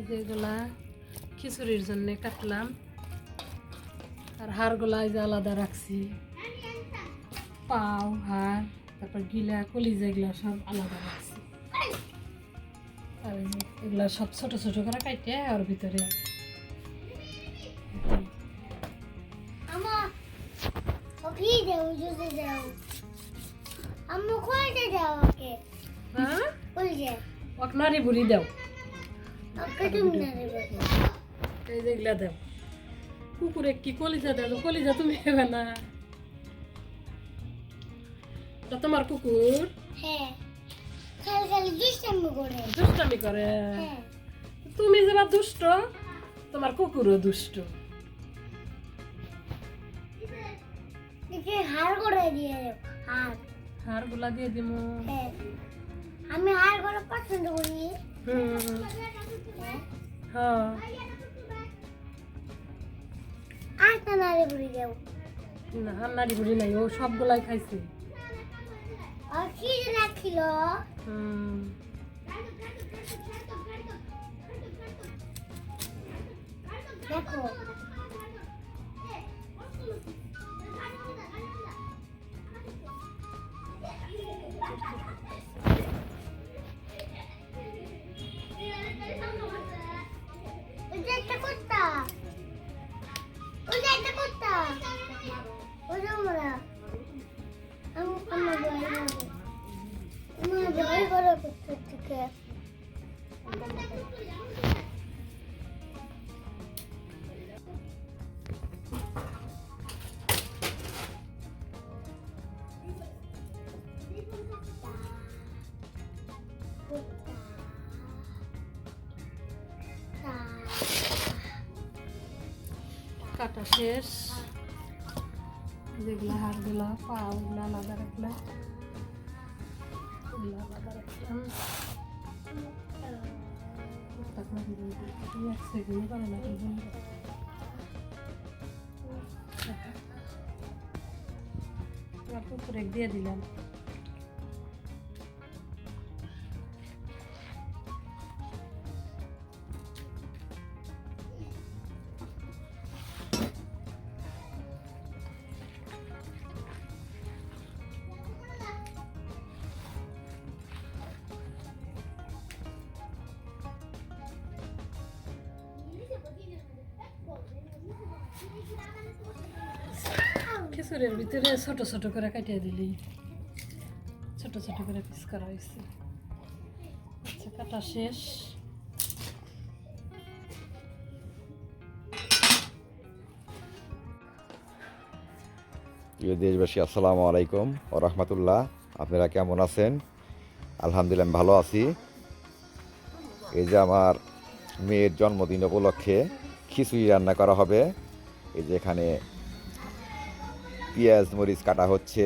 যেগুলা খিচুড়ির জন্য কাটলাম, আর হাড়গুলা এই যে আলাদা রাখছি, পাও হাড় তারপর গিলা কলিজা এগুলা সব আলাদা রাখছি। আর এগুলা সব ছোট ছোট করে কাটে আর ভিতরে নাড়ি বুড়ি দাও, এই যেগুলা দাও। কুকুরে কি কলিজা দাও? কলিজা তুমি হেবে না, এটা তোমার কুকুর। দুষ্টামি করে, তুমি যেবা দুষ্ট তোমার কুকুরও দুষ্ট। হাড় গুলা দিয়ে দিব। আমি হাড় গুলো পছন্দ করি। হ্যাঁ, আটা নাড়ি বুড়ি দেও না নাড়ি বুড়ি নাই, ও সবগুলাই খাইছে। আর কি রাখিল? দেখো কাটা শেষ। যেগুলা হাড়গুলা পাগুলা আলাদা রাখলাম, আলাদা রাখলাম। কুকুরে দিয়ে দিলাম। খিচুড়ির ভিতরে ছোট ছোট করে কাটিয়ে দিলি, ছোট ছোট করে পিস করা হয়েছে। আচ্ছা, কাটা শেষ। প্রিয় দেশবাসী, আসসালামু আলাইকুম ও রহমতুল্লাহ। আপনারা কেমন আছেন? আলহামদুলিল্লাহ আমি ভালো আছি। এই যে আমার মেয়ের জন্মদিন উপলক্ষে খিচুড়ি রান্না করা হবে। এই যে এখানে পেঁয়াজ মরিচ কাটা হচ্ছে,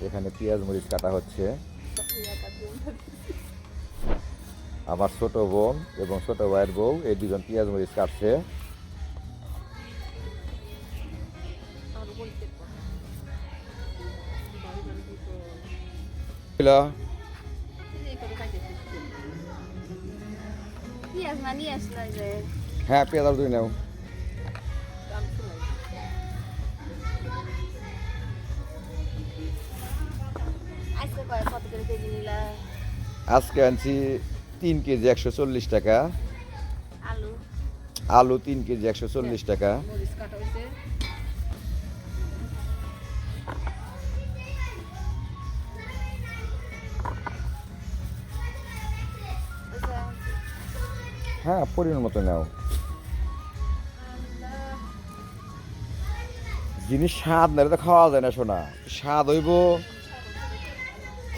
এখানে পেঁয়াজ মরিচ কাটা হচ্ছে। আমার ছোট বোন এবং ছোট ভাইয়ের বউ এই দুজন পেঁয়াজ মরিচ কাটছে। হ্যাঁ, পেঁয়াজ আর দুই নাও। আজকে আনছি 3 কেজি 140 টাকা। আলু 3 কেজি 140 টাকা। হ্যাঁ, পরিমাণ মতো নাও। জিনিস স্বাদ না তো খাওয়া যায় না শোনা, স্বাদ হইব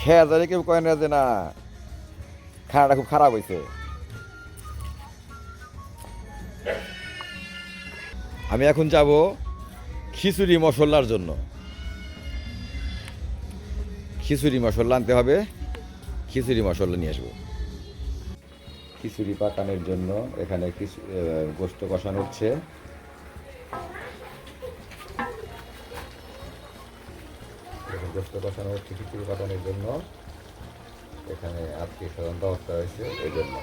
খেয়ে যায়। কেউ কয় না যে না খানাটা খুব খারাপ হয়েছে। আমি এখন যাব খিচুড়ি মশলার জন্য। খিচুড়ি মশলা আনতে হবে, খিচুড়ি মশলা নিয়ে আসবো। খিচুড়ি পাকানোর জন্য এখানে গোস্ত কষানো হচ্ছে। গোস্ত কষানোর খিচুড়ি পাঠানোর জন্য এখানে আত্মীয় স্বজন দাওয়াত করা হয়েছে এই জন্য।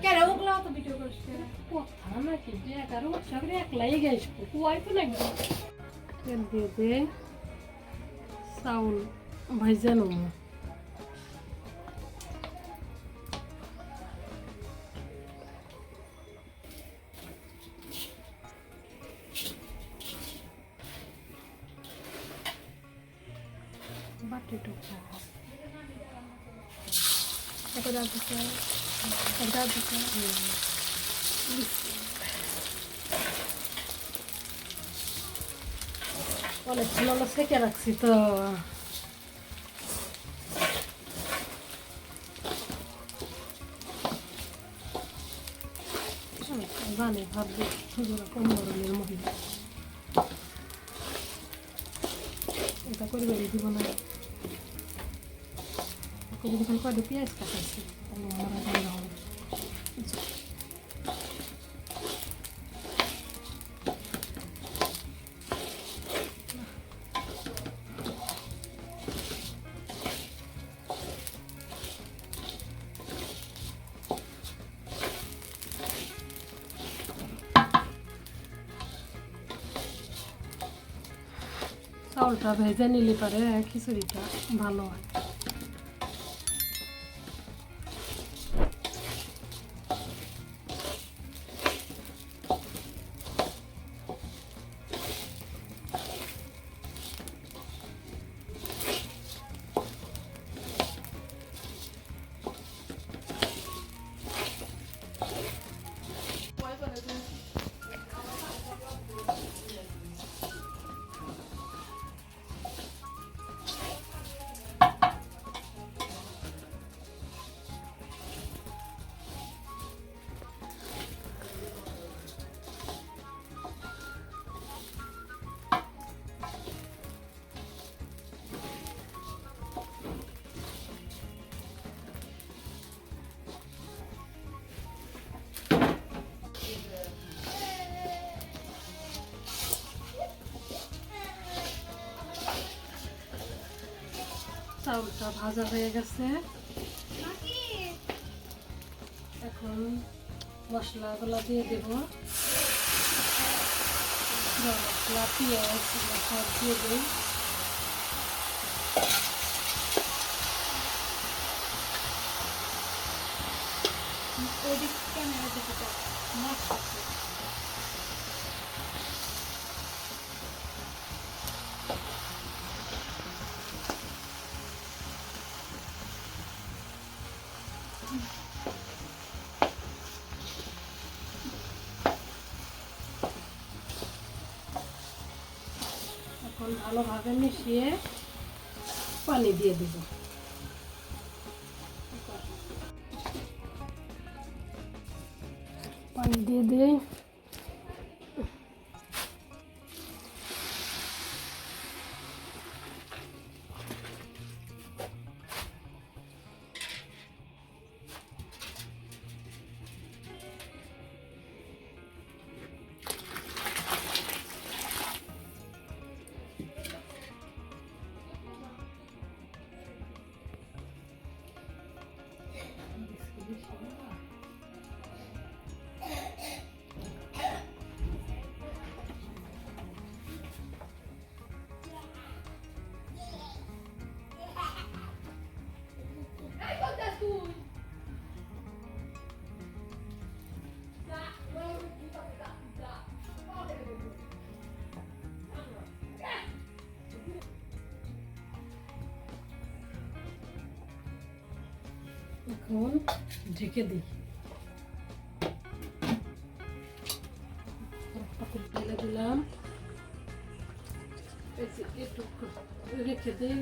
কেন ওগুলো তো ভিডিও করছে কথা নাকি যে 11 বছর একলাই গেছে কুয়াই তো নাকি তেল দিয়ে দে চাউল ভাইজা নেব বাটি টুকরা এটা দিতে অনেক ভালো সেকে রাখছি তো জানি ভাবছি কম গরমের মহিলা এটা করে বেরিয়ে দিব না কয়টা পেঁয়াজ কাটাইছি আমরা ভালো হবে চাউলটা ভেজে নিলে পারে খিচুড়িটা ভালো হয় চাউলটা ভাজা হয়ে গেছে এখন মশলাগুলো দিয়ে দেব মশলা পেঁয়াজ সব দিয়ে দিই এখন ভালোভাবে মিশিয়ে পানি দিয়ে দেব পানি দিয়ে দিই এখন ঢেকে দিই ঢেলে দিলাম একটু রেখে দিই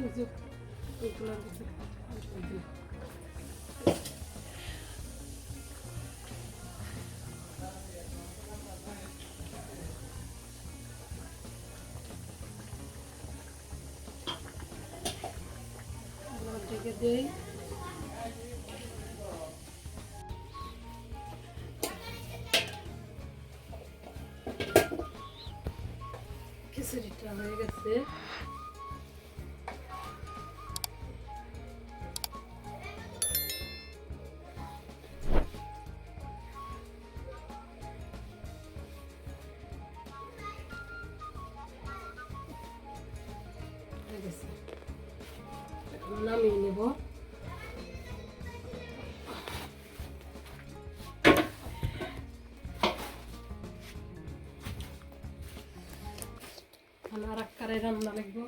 ঢেকে দেই। খিচুড়িটা হয়ে গেছে। নামিয়ে নেব। আর এক কারে রান্না লাগবো।